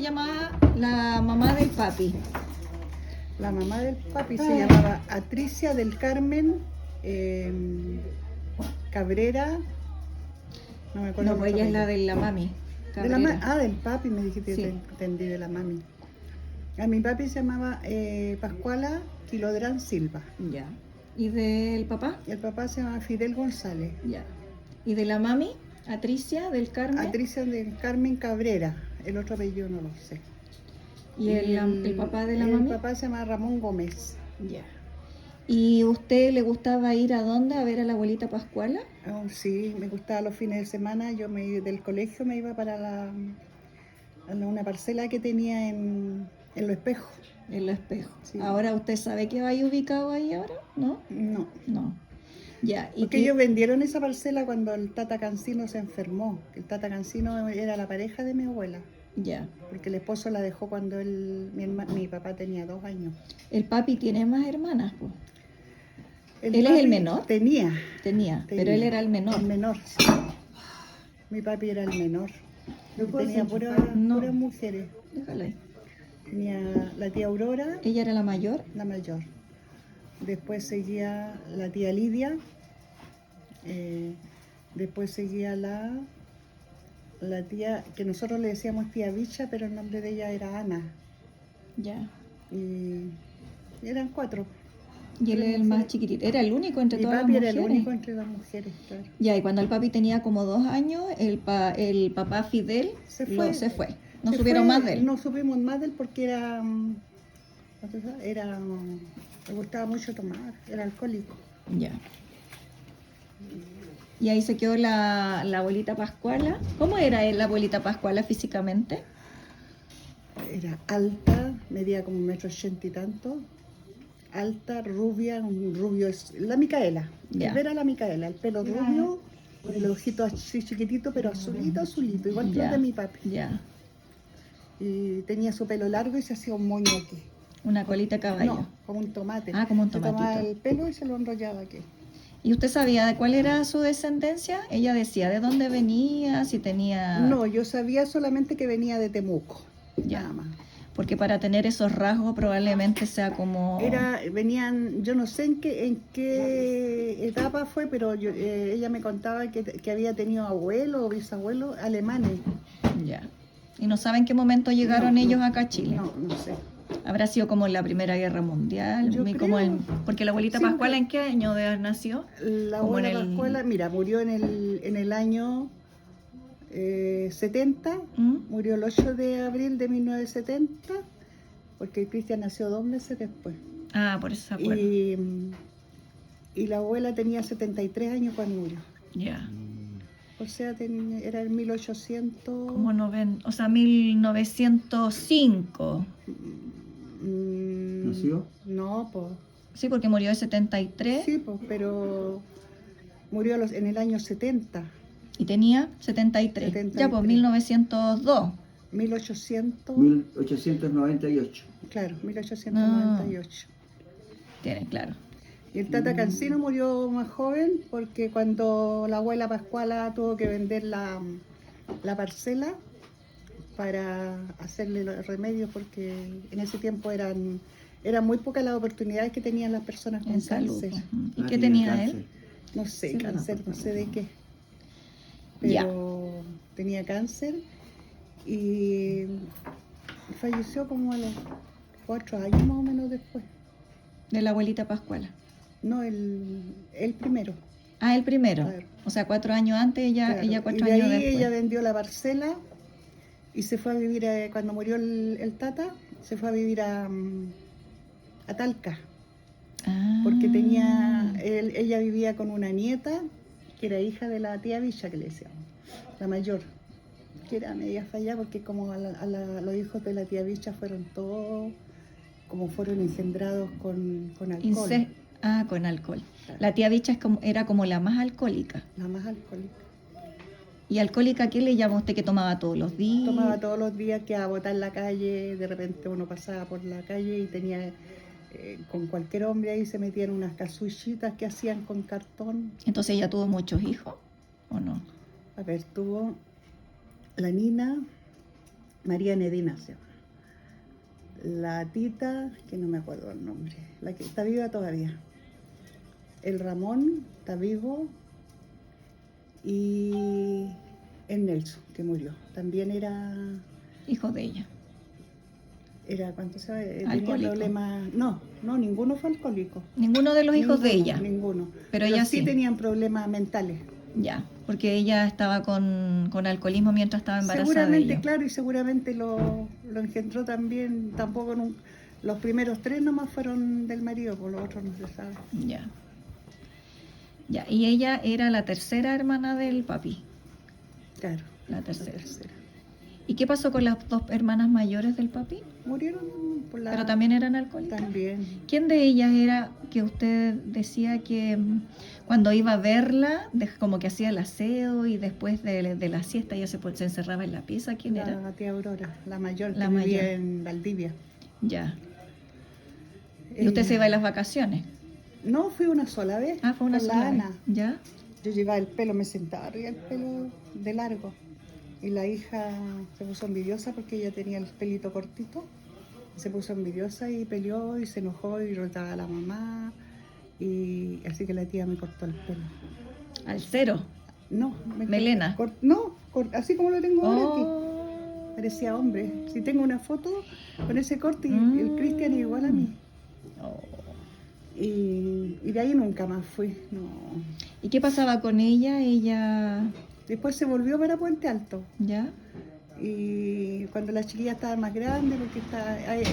llamaba la mamá del papi? La mamá del papi se llamaba Atricia del Carmen Cabrera. No me acuerdo. No, pues ella es la de la mami. Del papi, me dijiste, Sí. te entendí, de la mami. A mi papi se llamaba Pascuala Quilodrán Silva. Ya. ¿Y del papá? Y el papá se llama Fidel González. Ya. ¿Y de la mami? Atricia del Carmen. Atricia del Carmen Cabrera. El otro apellido no lo sé. ¿Y el papá de la mami? El papá se llama Ramón Gómez. Ya. ¿Y usted le gustaba ir a dónde? ¿A ver a la abuelita Pascuala? Oh, sí, me gustaba los fines de semana. Yo del colegio me iba para una parcela que tenía en Los Espejos. En Los Espejos. Sí. ¿Ahora usted sabe que va ahí ubicado ahí ahora? ¿No? No. No. Ya. ¿Y Porque ellos vendieron esa parcela cuando el Tata Cancino se enfermó. El Tata Cancino era la pareja de mi abuela. Ya. Porque el esposo la dejó cuando mi papá tenía 2 años. ¿El papi tiene más hermanas? Pues? ¿Él es papi el menor? Tenía, pero él era el menor. El menor, sí. Mi papi era el menor. Tenía puras mujeres. Déjala ahí. Tenía la tía Aurora. ¿Ella era la mayor? La mayor. Después seguía la tía Lidia. Después seguía la tía, que nosotros le decíamos tía Bicha, pero el nombre de ella era Ana. Ya. Y eran 4. Y él es el más chiquitito. Era el único entre todas las Mi mujeres. papi era el único entre las mujeres, claro. Ya, y cuando el papi tenía como 2 años, el papá Fidel se fue. No supieron más de él. No supimos más de él porque le gustaba mucho tomar, era alcohólico. Ya. Y ahí se quedó la abuelita Pascuala. ¿Cómo era él, la abuelita Pascuala físicamente? Era alta, medía como 1,80 m y tanto. Alta, rubia, un rubio, la Micaela. Ya. Era la Micaela, el pelo rubio, el ojito así chiquitito, pero azulito, igual que el de mi papi. Ya. Y tenía su pelo largo y se hacía un moño aquí. Una colita de caballo. No, como un tomate. Ah, como un Se tomaba tomatito. el pelo y se lo enrollaba aquí. ¿Y usted sabía de cuál era su descendencia? Ella decía de dónde venía, si tenía... No, yo sabía solamente que venía de Temuco, Ya. nada más. Porque para tener esos rasgos probablemente sea como... Venían, yo no sé en qué etapa fue, pero ella me contaba que había tenido abuelos o bisabuelos alemanes. Ya. ¿Y no saben en qué momento llegaron ellos acá a Chile? No sé. ¿Habrá sido como en la Primera Guerra Mundial? Yo creo. Porque la abuelita Sí, Pascuala, ¿en qué año nació? La Como abuela Pascuala, mira, murió en el año 70, murió el 8 de abril de 1970, porque Cristian nació 2 meses después. Ah, por eso se acuerda. Y la abuela tenía 73 años cuando murió. Ya. O sea, era en 1800... Como 1905. ¿Nació? No, pues... Sí, porque murió en 73. Sí, pues, pero murió en el año 70. Y tenía 73. 73. Ya, pues 1902. 1898. Claro, 1898. Tienen, claro. Y el Tata Cancino murió más joven porque cuando la abuela Pascuala tuvo que vender la parcela para hacerle los remedios, porque en ese tiempo eran muy pocas las oportunidades que tenían las personas con En salud. cáncer. ¿Y qué tenía él? No sé, Sí, cáncer, no sé de qué. Pero tenía cáncer y falleció como a los 4 años más o menos después. De la abuelita Pascuala. No, el primero. Ah, el primero. Claro. O sea, 4 años antes, ella 4 y de años ahí después. ella vendió la parcela y se fue a vivir, cuando murió el Tata, se fue a vivir a Talca. Porque ella vivía con una nieta que era hija de la tía Villa, que le decíamos, la mayor, que era media fallada porque como los hijos de la tía Villa fueron todos, como fueron engendrados con alcohol. Con alcohol. Claro. La tía Bicha era como la más alcohólica. La más alcohólica. ¿Y alcohólica qué le llama usted que tomaba todos los días? Tomaba todos los días, que a botar en la calle, de repente uno pasaba por la calle y tenía con cualquier hombre ahí se metían unas casuchitas que hacían con cartón. Entonces ella tuvo muchos hijos, ¿o no? A ver, tuvo la Nina, María Nedina se llama. La Tita, que no me acuerdo el nombre, la que está viva todavía. El Ramón está vivo y el Nelson, que murió. También era... Hijo de ella. ¿Cuánto se llama? Tenía Alcohólico. problemas... No, ninguno fue alcohólico. Ninguno de los hijos de ella. Ninguno. Pero ella sí sí. tenían problemas mentales. Ya, porque ella estaba con alcoholismo mientras estaba embarazada Seguramente, de ellos. claro, y seguramente lo engendró también. Tampoco los primeros 3 nomás fueron del marido, por los otros no se sabe. Ya. Ya, y ella era la tercera hermana del papi. Claro. La tercera. ¿Y qué pasó con las 2 hermanas mayores del papi? Murieron por la... Pero también eran alcohólicas. También. ¿Quién de ellas era que usted decía que cuando iba a verla, como que hacía el aseo y después de la siesta ella se encerraba en la pieza? ¿Quién era? La tía Aurora, la mayor, La que vivía mayor. en Valdivia. Ya. ¿Y usted se iba en las vacaciones? No, fui una sola vez. Ah, fue una con sola la vez. Ana. ¿Ya? Yo llevaba el pelo, me sentaba arriba el pelo de largo. Y la hija se puso envidiosa porque ella tenía el pelito cortito. Se puso envidiosa y peleó y se enojó y retaba a la mamá. Y así que la tía me cortó el pelo. ¿Al cero? No. ¿Melena? Así como lo tengo ahora aquí. Oh. Parecía hombre. Si tengo una foto con ese corte y el Cristian es igual a mí. Oh. Y de ahí nunca más fui. No. ¿Y qué pasaba con ella? Ella... Después se volvió para Puente Alto. ¿Ya? Y cuando la chiquilla estaba más grande, porque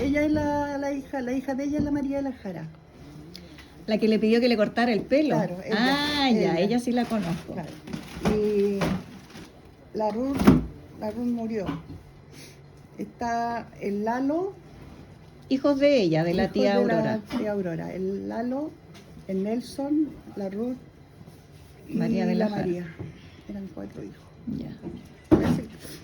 ella es la hija de ella es la María de la Jara. La que le pidió que le cortara el pelo. Claro, ella sí la conozco. Claro. Y la Ruth murió. Está el Lalo. Hijos de ella, de la hijos tía de Aurora. La tía Aurora. El Lalo, el Nelson, la Ruth y María de la Jara. María. Eran 4 hijos. Ya.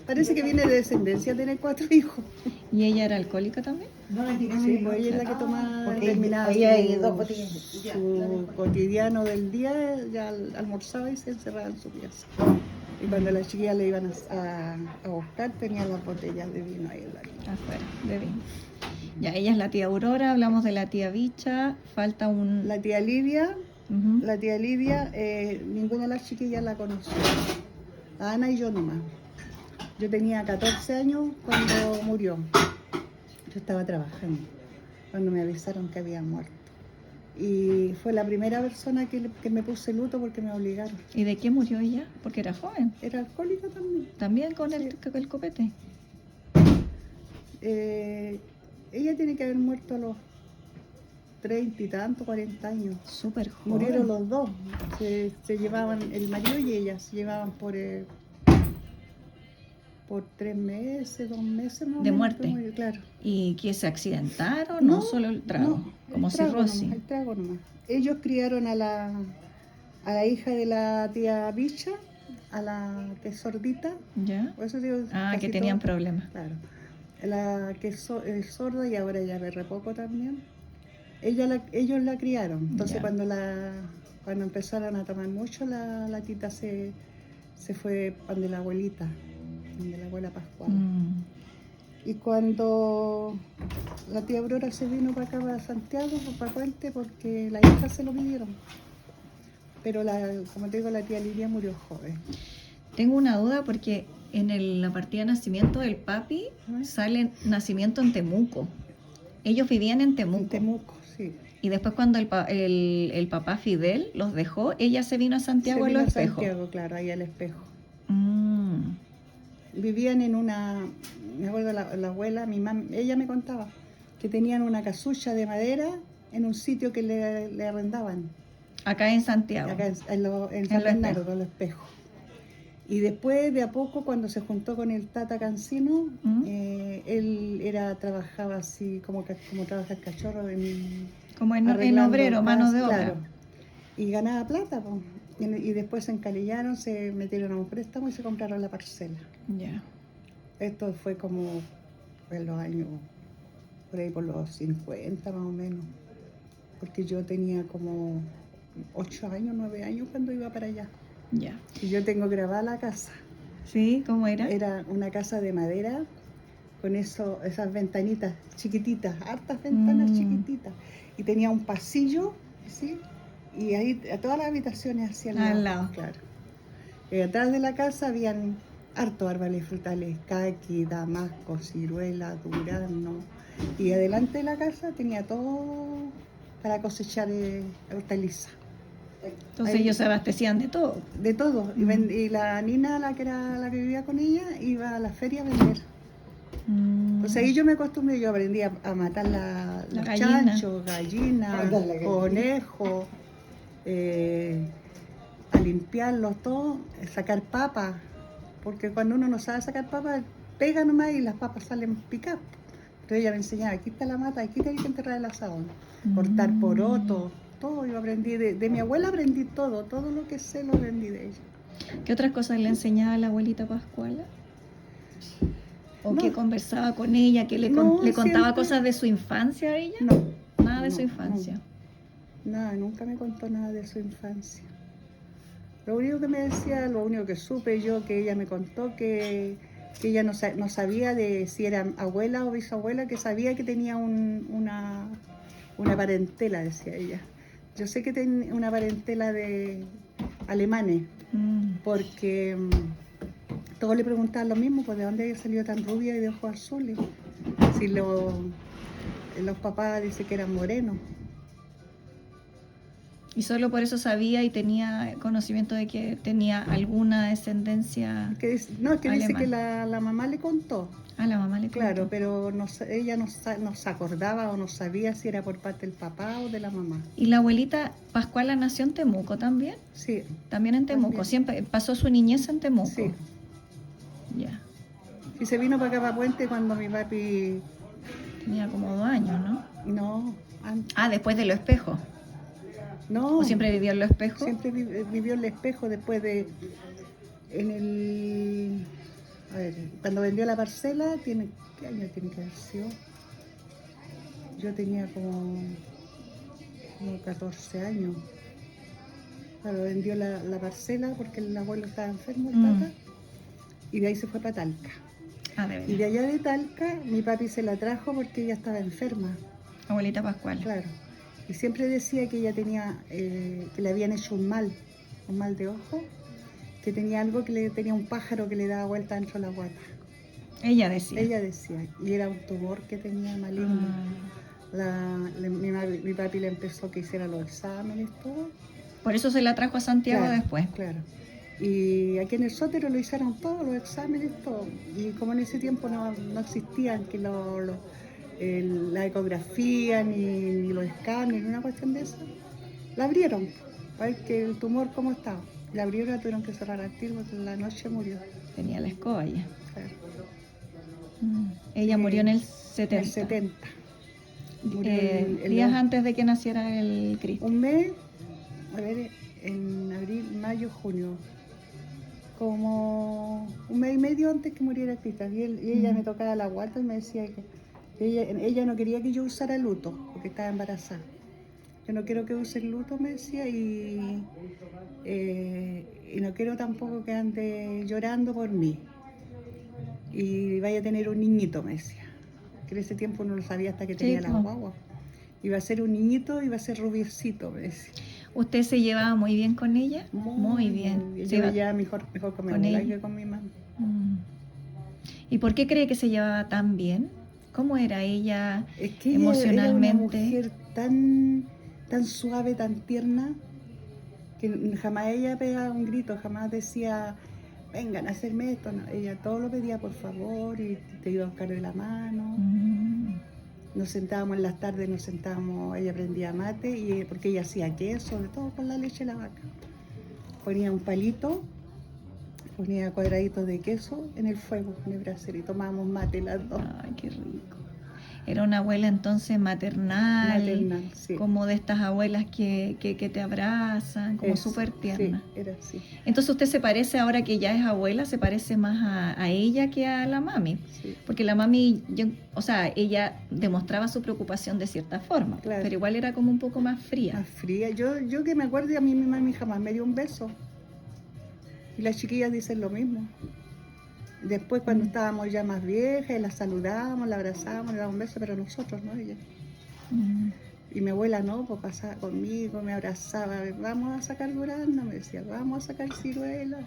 Parece que viene de descendencia tener 4 hijos. ¿Y ella era alcohólica también? Sí, pues ella es la que tomaba, terminaba su cotidiano del día, ya almorzaba y se encerraba en su pieza. Y cuando las chiquillas le iban a buscar, tenía las botellas de vino ahí en la casa. Afuera, de vino. Ya, ella es la tía Aurora, hablamos de la tía Bicha, falta un... La tía Lidia, Ujú. Ninguna de las chiquillas la conoció. A Ana y yo nomás. Yo tenía 14 años cuando murió. Yo estaba trabajando cuando me avisaron que había muerto. Y fue la primera persona que me puse luto porque me obligaron. ¿Y de qué murió ella? Porque era joven. Era alcohólica también. ¿También con Sí. el copete? Ella tiene que haber muerto a los 30 y tantos, 40 años. Súper joven. Murieron los dos. Se llevaban, el marido y ella, se llevaban por 3 meses, 2 meses más o De menos, muerte. que murió, claro. ¿Y que se accidentaron? No, solo el trago, como cirrosis. El trago nomás. Ellos criaron a la hija de la tía Bicha, a la que es sordita. ¿Ya? Por eso digo, Que casi tenían todo. problemas. Claro. La que es sorda y ahora ya ve re poco también. Ellos la criaron. Entonces Ya. cuando empezaron a tomar mucho, la tita se fue donde la abuelita, donde la abuela Pascual. Y cuando la tía Aurora se vino para acá, para Santiago, para Puente, porque la hija se lo pidieron. Pero como te digo, la tía Lidia murió joven. Tengo una duda porque en la partida de nacimiento del papi sale nacimiento en Temuco. Ellos vivían en Temuco. En Temuco, sí. Y después cuando el papá Fidel los dejó, ella se vino a Santiago Se en vino Los a Espejos. Santiago, claro, ahí al Espejo. Mm. Vivían en me acuerdo la abuela, ella me contaba que tenían una casucha de madera en un sitio que le arrendaban. Acá en Santiago. Acá en San Los Bernardo, Espejos. Los Espejos. Y después, de a poco, cuando se juntó con el Tata Cancino, él trabajaba así como trabaja el cachorro Como en arreglando obrero, mano de obra. claro. Y ganaba plata, po. Y después se encalillaron, se metieron a un préstamo y se compraron la parcela. Ya. Esto fue como en los años, por ahí por los 50 más o menos. Porque yo tenía como 8 años, 9 años cuando iba para allá. Ya. Y yo tengo grabada la casa. ¿Sí? ¿Cómo era? Era una casa de madera con eso, esas ventanitas chiquititas, hartas ventanas chiquititas. Y tenía un pasillo, ¿sí? Y ahí a todas las habitaciones hacia al lado. Claro. Atrás de la casa habían hartos árboles frutales, caqui, damasco, ciruela, durazno. Y adelante de la casa tenía todo para cosechar hortalizas. Entonces Ahí, ellos se abastecían de todo. de todo. Y la Nina, la que vivía con ella, iba a la feria a vender. Entonces ahí yo me acostumbré, yo aprendí a matar los gallina. chanchos, gallinas, conejos, a limpiarlos todo, sacar papas, porque cuando uno no sabe sacar papas, pega nomás y las papas salen picadas. Entonces ella me enseñaba, aquí está la mata, aquí tenés que enterrar el asadón, cortar porotos, todo yo aprendí, de mi abuela aprendí todo lo que sé lo aprendí de ella. ¿Qué otras cosas le enseñaba la abuelita Pascuala? ¿O qué conversaba con ella? ¿Que le contaba siempre cosas de su infancia a ella? No. Nada de su infancia. No. Nada, nunca me contó nada de su infancia. Lo único que me decía, lo único que supe yo, que ella me contó que ella no sabía de si era abuela o bisabuela, que sabía que tenía una parentela, decía ella. Yo sé que tenía una parentela de alemanes, porque todos le preguntaban lo mismo, pues de dónde había salido tan rubia y de ojos azules. Si los papás dicen que eran morenos. Y solo por eso sabía y tenía conocimiento de que tenía alguna descendencia alemana. Dice que la mamá le contó. La mamá le contó. Claro, pero ella no se acordaba o no sabía si era por parte del papá o de la mamá. ¿Y la abuelita Pascuala nació en Temuco también? Sí. También en Temuco. También. Siempre pasó su niñez en Temuco. Sí. Ya. Y se vino para acá, para Puente, cuando mi papi... Tenía como 2 años, ¿no? No, antes. Después de Los Espejos. No. ¿O siempre vivió en Los Espejos? Siempre vivió en Los Espejos después de... A ver, cuando vendió la parcela, ¿qué año tiene que haber sido? Yo tenía como 14 años. Claro, vendió la parcela porque el abuelo estaba enfermo, el tata, y de ahí se fue para Talca. Y de allá de Talca, mi papi se la trajo porque ella estaba enferma. Abuelita Pascual. Claro. Y siempre decía que ella tenía, que le habían hecho un mal de ojo, que tenía algo tenía un pájaro que le daba vuelta dentro de la guata. Ella decía. Ella decía, y era un tumor que tenía maligno. Mi papi le empezó que hiciera los exámenes, todo. Por eso se la trajo a Santiago después. Claro. Y aquí en el Sótero lo hicieron todos los exámenes, todo. Y como en ese tiempo no existían que la ecografía, ni los escáneres, ni una cuestión de eso, la abrieron para ver que el tumor cómo estaba. La abrieron, la tuvieron que cerrar al tiro, porque en la noche murió. Tenía la escoba ya. Claro. Ella murió en el 70. En el 70. Días antes de que naciera el Cristo. Un mes, a ver, en abril, mayo, junio. Como un mes y medio antes que muriera Cristo. Y ella me tocaba la guata y me decía que ella no quería que yo usara luto, porque estaba embarazada. Yo no quiero que use el luto, me decía, y no quiero tampoco que ande llorando por mí. Y vaya a tener un niñito, me decía. Que en ese tiempo no lo sabía hasta que tenía la guagua. Iba a ser un niñito, iba a ser rubiecito, me decía. ¿Usted se llevaba muy bien con ella? Muy bien. Yo me llevaba mejor con mi abuela que con mi mamá. ¿Y por qué cree que se llevaba tan bien? ¿Cómo era ella emocionalmente? Ella era una mujer tan suave, tan tierna, que jamás ella pegaba un grito, jamás decía, vengan a hacerme esto. No, ella todo lo pedía por favor y te iba a buscar de la mano. Nos sentábamos en las tardes, ella prendía mate, porque ella hacía queso, de todo con la leche de la vaca. Ponía un palito, ponía cuadraditos de queso en el fuego, en el brasero, y tomábamos mate las dos. Ay, qué rico. Era una abuela entonces maternal, sí. Como de estas abuelas que te abrazan, como súper tierna. Sí, era así. Entonces usted se parece, ahora que ya es abuela, se parece más a ella que a la mami. Sí. Porque la mami, ella demostraba su preocupación de cierta forma, claro, pero igual era como un poco más fría. Más fría. Yo que me acuerdo, a mí mi mami jamás me dio un beso. Y las chiquillas dicen lo mismo. Después cuando estábamos ya más viejas, la saludábamos, la abrazábamos, le dábamos un beso, pero nosotros, ¿no? Ella. Y mi abuela no, pues pasaba conmigo, me abrazaba, vamos a sacar durazno, me decía, vamos a sacar ciruelas.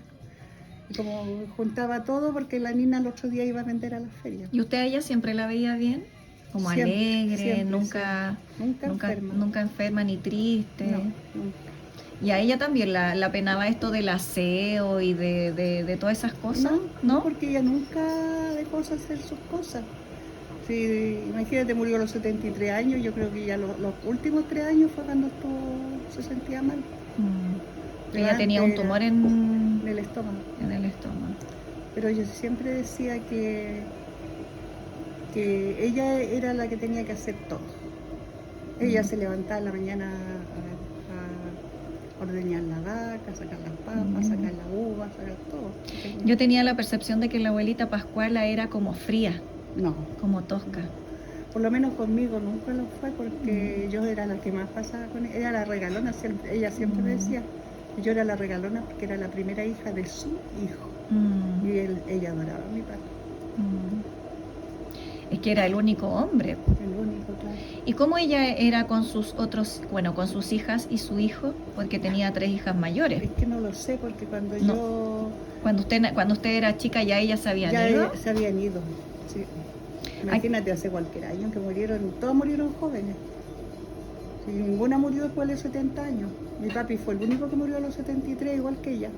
Y como juntaba todo porque la Nina el otro día iba a vender a la feria. ¿Y usted a ella siempre la veía bien? Como Siempre, alegre, siempre, nunca enferma. nunca enferma ni triste. No, nunca. Y a ella también la penaba esto del aseo y de todas esas cosas, ¿no? Porque ella nunca dejó de hacer sus cosas. Sí, imagínate, murió a los 73 años, yo creo que ya los últimos 3 años fue cuando se sentía mal. Ella tenía un tumor en el estómago. En el estómago. Pero yo siempre decía que ella era la que tenía que hacer todo. Ella se levantaba en la mañana a ordeñar la vaca, sacar las papas, sacar la uva, sacar todo. Yo tenía la percepción de que la abuelita Pascuala era como fría. No. Como tosca. Por lo menos conmigo nunca lo fue porque yo era la que más pasaba con ella. Era la regalona, ella siempre me decía. Yo era la regalona porque era la primera hija de su hijo. Y ella adoraba a mi padre. Es que era el único hombre. El único, claro. ¿Y cómo ella era con sus otros, con sus hijas y su hijo? Porque tenía 3 hijas mayores. Es que no lo sé porque cuando Cuando usted era chica ya ellas se habían ido. Se habían ido, sí. Imagínate, hace cualquier año que murieron, todas murieron jóvenes. Sí, ninguna murió después de los 70 años. Mi papi fue el único que murió a los 73, igual que ella.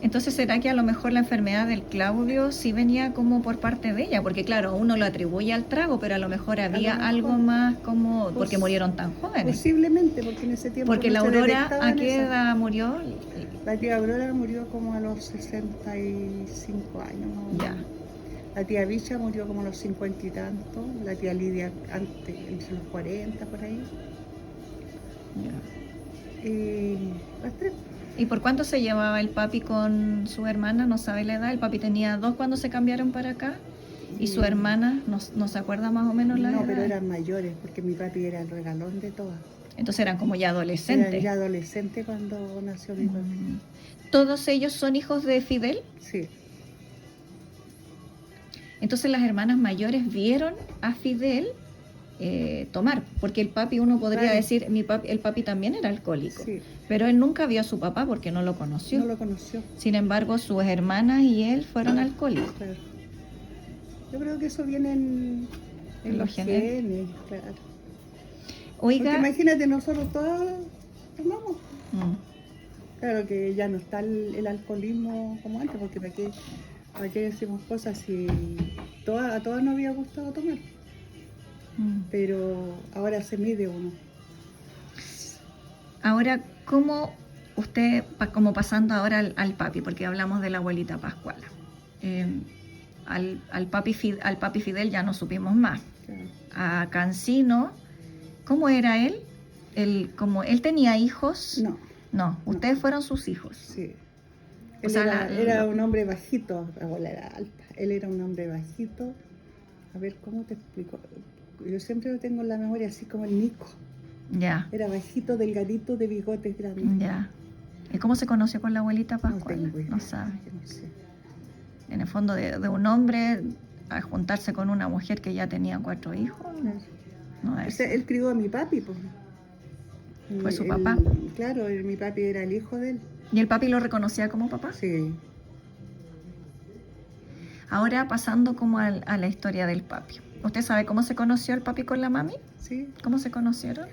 Entonces, ¿será que a lo mejor la enfermedad del Claudio sí venía como por parte de ella? Porque claro, uno lo atribuye al trago, pero a lo mejor había algo más como... porque murieron tan jóvenes. Posiblemente, porque en ese tiempo porque no la Aurora, ¿a qué edad murió? La tía Aurora murió como a los 65 años. ¿No? Ya. La tía Bicha murió como a los 50 y tanto. La tía Lidia antes, entre los 40, por ahí. Ya. Y las 3. ¿Y por cuánto se llevaba el papi con su hermana? ¿No sabe la edad? El papi tenía 2 cuando se cambiaron para acá. ¿Y su hermana no se acuerda más o menos la edad? No, pero eran mayores, porque mi papi era el regalón de todas. Entonces eran como ya adolescentes. Eran ya adolescentes cuando nació mi papi. ¿Todos ellos son hijos de Fidel? Sí. Entonces las hermanas mayores vieron a Fidel tomar, porque el papi, uno podría decir, el papi también era alcohólico, pero él nunca vio a su papá porque no lo conoció. No lo conoció. Sin embargo, sus hermanas y él fueron alcohólicos. Claro. Yo creo que eso viene en los genes, claro. Oiga, porque imagínate, nosotros todas tomamos. Claro que ya no está el alcoholismo como antes, porque para qué decimos cosas si a todas nos había gustado tomar. Pero ahora se mide uno. Ahora, ¿cómo usted, como pasando ahora al papi, porque hablamos de la abuelita Pascuala, al papi Fidel ya no supimos más. Claro. A Cancino, ¿cómo era él? ¿Él tenía hijos? No, ustedes fueron sus hijos. Sí. Era un hombre bajito, la abuela era alta. Él era un hombre bajito. A ver, ¿cómo te explico? Yo siempre lo tengo en la memoria así como el Nico. Ya. Era bajito, delgadito, de bigotes grandes. Ya. ¿Y cómo se conoció con la abuelita Pascuala? No sabe. No sé. En el fondo de un hombre a juntarse con una mujer que ya tenía 4 hijos. Claro. No es. O sea, él crió a mi papi, pues. Fue su papá. Claro, mi papi era el hijo de él. ¿Y el papi lo reconocía como papá? Sí. Ahora pasando como a la historia del papi. ¿Usted sabe cómo se conoció el papi con la mami? Sí. ¿Cómo se conocieron?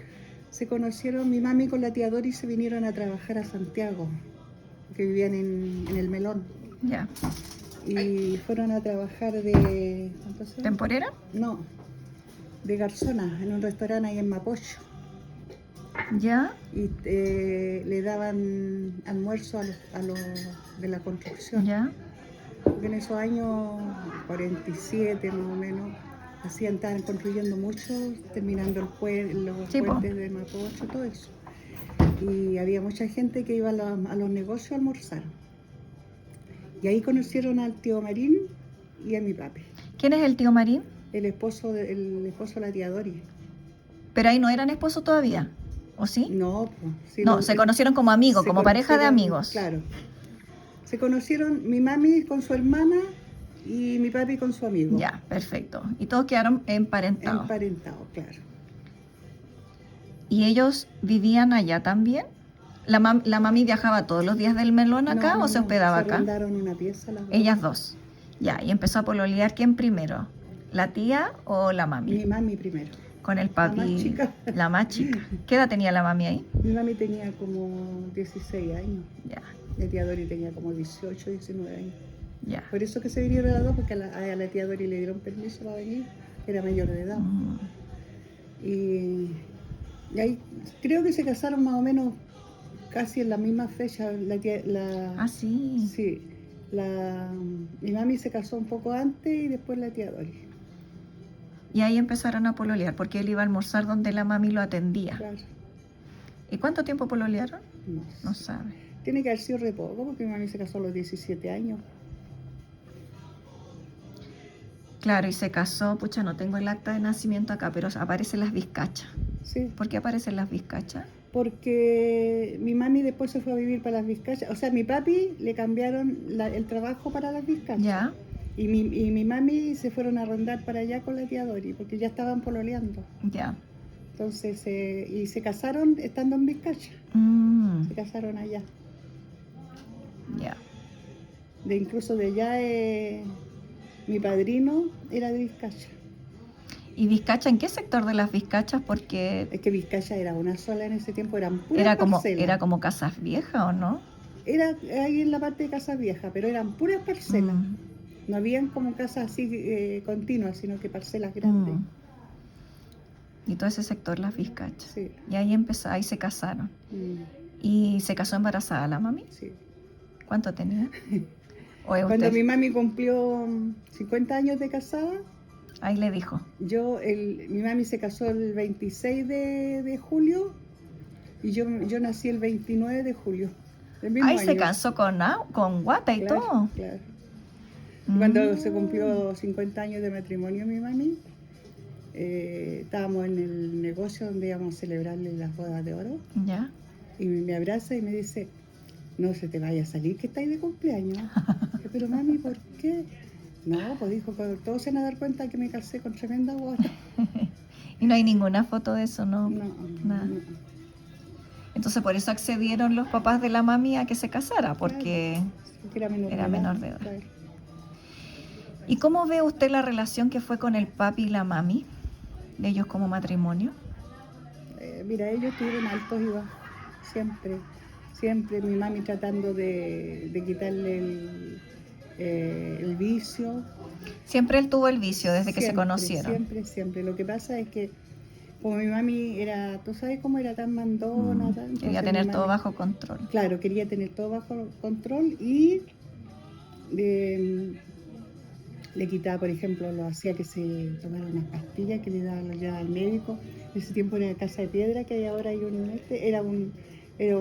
Se conocieron mi mami con la tía Dori y se vinieron a trabajar a Santiago, que vivían en el Melón. Ya. Y fueron a trabajar de... ¿Temporera? No, de garzona, en un restaurante ahí en Mapocho. ¿Ya? Y le daban almuerzo a los de la construcción. ¿Ya? Porque en esos años, 47 más o menos, estaban construyendo mucho, terminando los puentes de Mapocho, todo eso. Y había mucha gente que iba a los negocios a almorzar. Y ahí conocieron al tío Marín y a mi papi. ¿Quién es el tío Marín? El esposo de la tía Dori. Pero ahí no eran esposos todavía, ¿o sí? No, pues. Sí, no, se conocieron como amigos, como pareja de amigos. Claro. Se conocieron mi mami con su hermana y mi papi con su amigo. Ya, perfecto. Y todos quedaron emparentados. Emparentados, claro. ¿Y ellos vivían allá también? ¿La mami viajaba todos los días del Melón acá o se hospedaba acá? Se arrendaron una pieza las dos. Ellas dos. Ya, y empezó a pololear, ¿quién primero? ¿La tía o la mami? Mi mami primero. Con el papi. La más chica. La más chica. ¿Qué edad tenía la mami ahí? Mi mami tenía como 16 años. Ya. La tía Dori tenía como 18, 19 años. Ya. Por eso que se vinieron las dos, porque a la tía Dori le dieron permiso para venir. Era mayor de edad. Y ahí creo que se casaron más o menos casi en la misma fecha. Sí. Sí. Mi mami se casó un poco antes y después la tía Dori. Y ahí empezaron a pololear, porque él iba a almorzar donde la mami lo atendía. Claro. ¿Y cuánto tiempo pololearon? No sabe. Tiene que haber sido re poco, porque mi mami se casó a los 17 años. Claro, y se casó, pucha, no tengo el acta de nacimiento acá, pero aparecen las Vizcachas. Sí. ¿Por qué aparecen las Vizcachas? Porque mi mami después se fue a vivir para las Vizcachas. O sea, mi papi le cambiaron el trabajo para las Vizcachas. Ya. Y mi mami se fueron a arrendar para allá con la tía Dori, porque ya estaban pololeando. Ya. Entonces, y se casaron estando en Vizcacha. Se casaron allá. Ya. Incluso de allá, mi padrino era de Vizcacha. ¿Y Vizcacha en qué sector de las Vizcachas? Porque es que Vizcacha era una sola en ese tiempo, eran puras parcelas. ¿Era como Casas Viejas o no? Era ahí en la parte de Casas Viejas, pero eran puras parcelas. No habían como casas así continuas, sino que parcelas grandes. Y todo ese sector, las Vizcachas. Sí. Y ahí ahí se casaron. ¿Y se casó embarazada la mami? Sí. ¿Cuánto tenía? Cuando mi mami cumplió 50 años de casada, ahí le dijo. Mi mami se casó el 26 de julio y yo nací el 29 de julio. Ahí se casó con guata y todo. Claro. Cuando se cumplió 50 años de matrimonio mi mami, estábamos en el negocio donde íbamos a celebrarle las bodas de oro. Ya. Y me abraza y me dice, no se te vaya a salir que estáis de cumpleaños. Pero mami, ¿por qué? No, pues dijo, todos se van a dar cuenta que me casé con tremenda guata. Y no hay ninguna foto de eso, ¿no? No, nada. No. Entonces por eso accedieron los papás de la mami a que se casara, porque claro, era menor de edad. Claro. ¿Y cómo ve usted la relación que fue con el papi y la mami, de ellos como matrimonio? Mira, ellos tuvieron altos y bajos, siempre mi mami tratando de quitarle el vicio. Siempre él tuvo el vicio desde que se conocieron. Siempre. Lo que pasa es que como mi mami ¿tú sabes cómo era tan mandona? Quería tener todo bajo control. Claro, quería tener todo bajo control y le quitaba, por ejemplo, lo hacía que se tomara unas pastillas que le daba ya al médico. En ese tiempo era Casa de Piedra, que ahora hay era como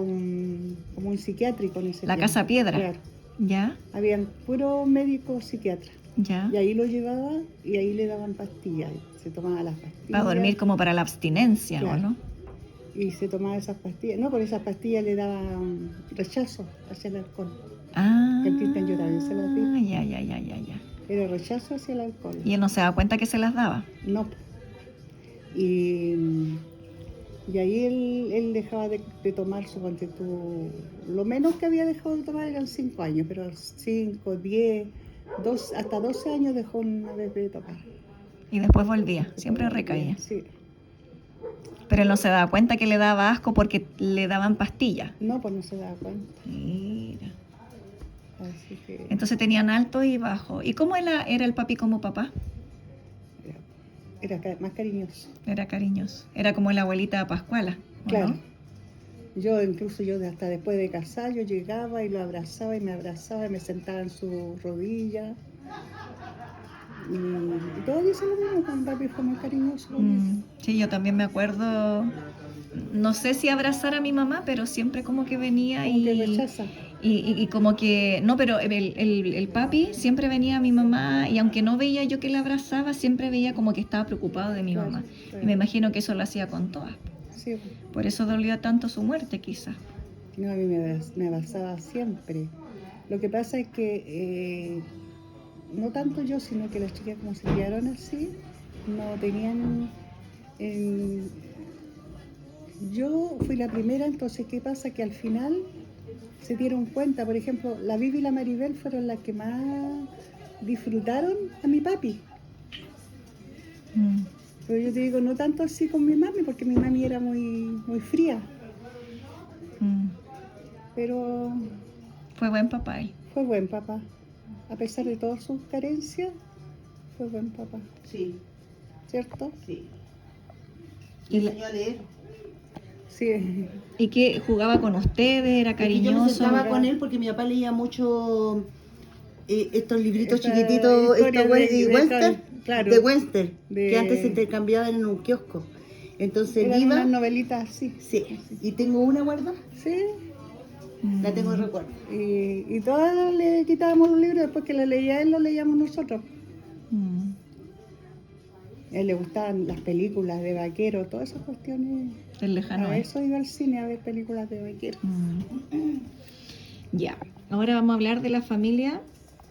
un psiquiátrico en ese tiempo. La Casa Piedra. Claro. ¿Ya? Habían puros médicos psiquiatras. ¿Ya? Y ahí lo llevaba y ahí le daban pastillas. Se tomaba las pastillas. Para dormir como para la abstinencia, claro. ¿no? Y se tomaba esas pastillas. No, por esas pastillas le daban rechazo hacia el alcohol. Que el Cristian yo también se las di. Ya. Era rechazo hacia el alcohol. ¿Y él no se daba cuenta que se las daba? No. Y ahí él dejaba de tomar, suponte tú, lo menos que había dejado de tomar eran 5 años, pero 5, 10, hasta 12 años dejó una vez de tomar. Y después volvía, siempre recaía. Sí. Pero él no se daba cuenta que le daba asco porque le daban pastillas. No, pues no se daba cuenta. Mira. Así que... Entonces tenían alto y bajo. ¿Y cómo era el papi como papá? Era más cariñoso. Era cariñoso. Era como la abuelita Pascuala. Claro. ¿No? Yo hasta después de casar, yo llegaba y lo abrazaba y me sentaba en su rodilla. Y todos dicen lo mismo, con papi fue muy cariñoso. Sí, yo también me acuerdo, no sé si abrazar a mi mamá, pero siempre como que venía como que rechaza. Y como que, no, pero el papi siempre venía a mi mamá y aunque no veía yo que la abrazaba, siempre veía como que estaba preocupado de mi mamá. Claro. Y me imagino que eso lo hacía con todas. Sí. Por eso dolió tanto su muerte, quizás. No, a mí me abrazaba siempre. Lo que pasa es que no tanto yo, sino que las chicas como se criaron así, no tenían... yo fui la primera, entonces ¿qué pasa? Que al final se dieron cuenta, por ejemplo, la Vivi y la Maribel fueron las que más disfrutaron a mi papi. Pero yo te digo, no tanto así con mi mami, porque mi mami era muy fría. Pero... fue buen papá él. fue buen papá. A pesar de todas sus carencias, fue buen papá. Sí. ¿Cierto? Sí. Y Me enseñó a leer. Sí. ¿Y que jugaba con ustedes? ¿Era Es que yo me cariñoso? sentaba con él porque mi papá leía mucho estos libritos Esta chiquititos, historia estos de Western, claro. de Western, De- que antes se intercambiaban en un kiosco. Entonces Eran iba, unas novelitas así. sí, y tengo una guardada, Sí. la tengo de recuerdo. Y todas le quitábamos los libros, después que le leía él, los leíamos nosotros. A él le gustaban las películas de vaqueros, todas esas cuestiones. Del lejano A oeste. eso iba al cine a ver películas de vaqueros. Ya, ahora vamos a hablar de la familia